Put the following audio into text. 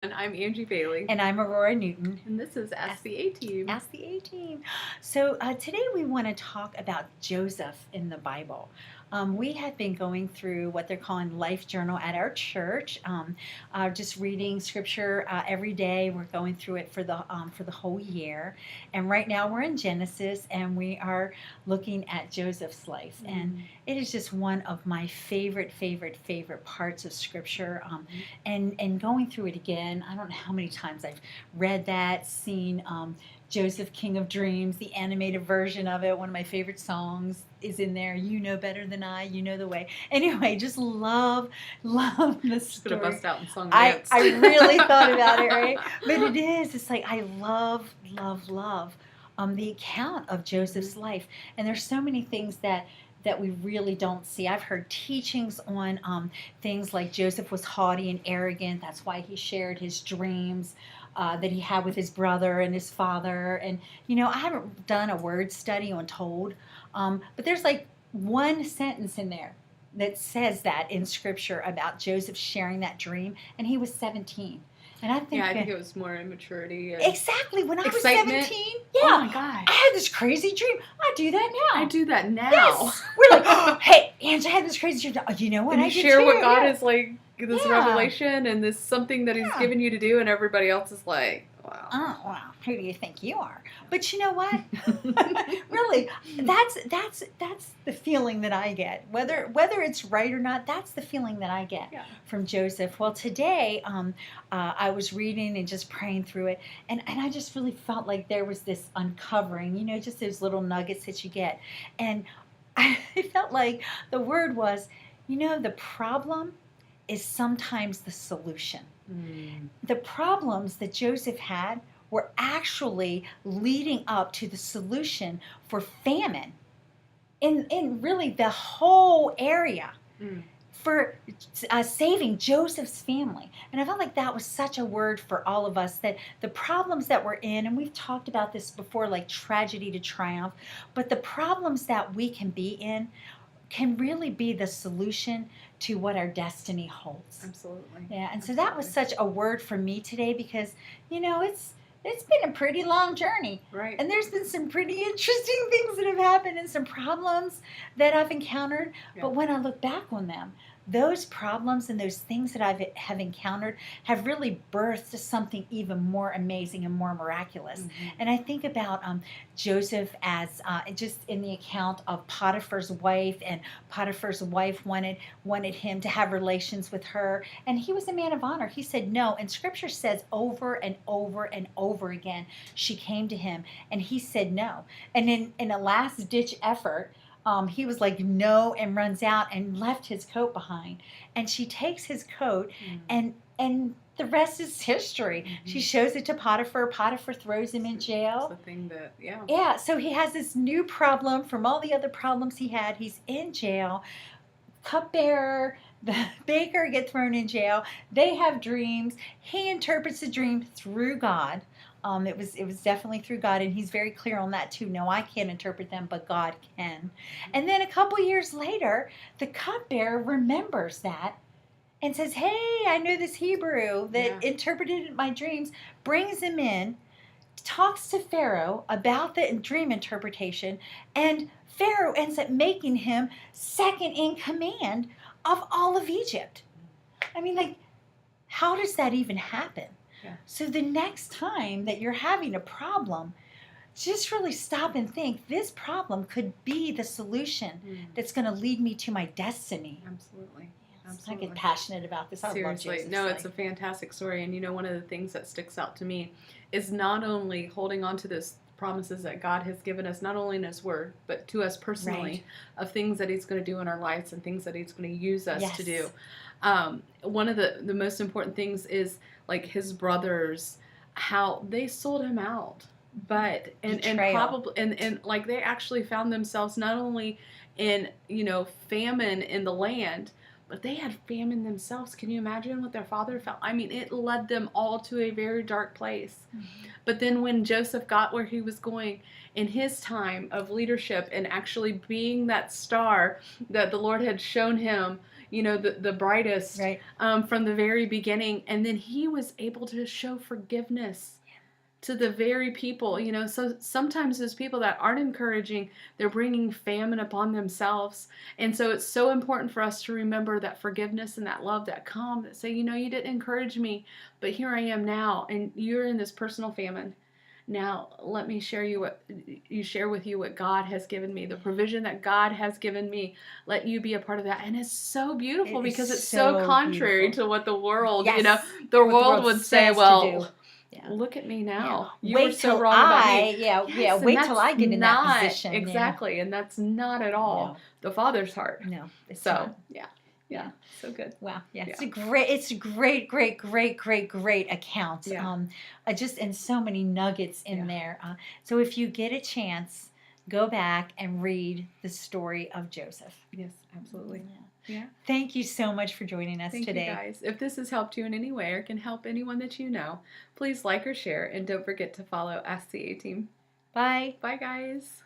And I'm Angie Bailey. And I'm Aurora Newton. And this is Ask the A-Team. Ask the A-Team. So today we want to talk about Joseph in the Bible. We have been going through what they're calling Life Journal at our church, just reading scripture every day. We're going through it for the whole year, and right now we're in Genesis, and we are looking at Joseph's life, and it is just one of my favorite parts of scripture. And going through it again, I don't know how many times I've read that, seen Joseph, King of Dreams, the animated version of it. One of my favorite songs is in there. You know better than I. You know the way. Anyway, just love the story. Gonna bust out in song dance. I really thought about it, right? But it is. It's like I love the account of Joseph's life, and there's so many things that we really don't see. I've heard teachings on things like Joseph was haughty and arrogant. That's why he shared his dreams that he had with his brother and his father. And, I haven't done a word study on told, but there's like one sentence in there that says that in scripture about Joseph sharing that dream, and he was 17. And I think it was more immaturity. Exactly. When I was excitement. 17, Oh my God. I had this crazy dream. I do that now. I do that now. Yes. We're like, oh, hey, Angie, I had this crazy dream. Oh, you know what? And I you did share too. what God Yeah. is like, this revelation, and this something that He's given you to do, and everybody else is like, wow. Oh, wow. Who do you think you are? But you know what? Really, that's the feeling that I get. Whether it's right or not, that's the feeling that I get from Joseph. Well, today I was reading and just praying through it, and I just really felt like there was this uncovering, just those little nuggets that you get. And I felt like the word was, the problem is sometimes the solution. The problems that Joseph had were actually leading up to the solution for famine in really the whole area for saving Joseph's family. And I felt like that was such a word for all of us, that the problems that we're in, and we've talked about this before, like tragedy to triumph, but the problems that we can be in can really be the solution to what our destiny holds. Absolutely. Yeah, and so that was such a word for me today, because it's been a pretty long journey. Right. And there's been some pretty interesting things that have happened and some problems that I've encountered. Yeah. But when I look back on them, those problems and those things that I have encountered have really birthed something even more amazing and more miraculous. And I think about Joseph as just in the account of Potiphar's wife, and Potiphar's wife wanted him to have relations with her, and he was a man of honor. He said no, and Scripture says over and over and over again, she came to him, and he said no. And in a last-ditch effort, he was like, no, and runs out and left his coat behind. And she takes his coat, and the rest is history. She shows it to Potiphar. Potiphar throws him in jail. It's the thing that, Yeah, so he has this new problem from all the other problems he had. He's in jail. Cupbearer, the baker get thrown in jail. They have dreams. He interprets the dream through God. It was definitely through God, and he's very clear on that too. No, I can't interpret them, but God can. And then a couple years later, the cupbearer remembers that and says, hey, I know this Hebrew that interpreted my dreams, brings him in, talks to Pharaoh about the dream interpretation, and Pharaoh ends up making him second in command of all of Egypt. I mean, like, how does that even happen? So the next time that you're having a problem, just really stop and think, this problem could be the solution that's going to lead me to my destiny. Absolutely. Yes. I get passionate about this. Seriously. No, it's a fantastic story. And one of the things that sticks out to me is not only holding on to those promises that God has given us, not only in His Word, but to us personally, of things that He's going to do in our lives and things that He's going to use us to do. One of the most important things is, like, his brothers, how they sold him out, but and probably and like they actually found themselves not only in famine in the land, but they had famine themselves. Can you imagine what their father felt? I mean, it led them all to a very dark place. But then when Joseph got where he was going in his time of leadership and actually being that star that the Lord had shown him, the brightest Right. from the very beginning. And then he was able to show forgiveness to the very people, so sometimes those people that aren't encouraging, they're bringing famine upon themselves. And so it's so important for us to remember that forgiveness and that love, that calm, that say, you didn't encourage me, but here I am now, and you're in this personal famine. Now let me share with you what God has given me, the provision that God has given me. Let you be a part of that. And it's so beautiful because it's so contrary to what the world, Yes. the What world would say, well, yeah. look at me now. Yeah. You were so wrong about me. Yes, wait till I get in that position. Exactly, and that's not at all the Father's heart. No, it's so not. yeah, so good. Wow, yeah, Yeah. it's a great account. Yeah. Just and so many nuggets in there. So if you get a chance, go back and read the story of Joseph. Yes, absolutely. Yeah. Thank you so much for joining us Thank today. you guys. If this has helped you in any way or can help anyone that you know, please like or share, and don't forget to follow Ask the A-Team. Bye. Bye, guys.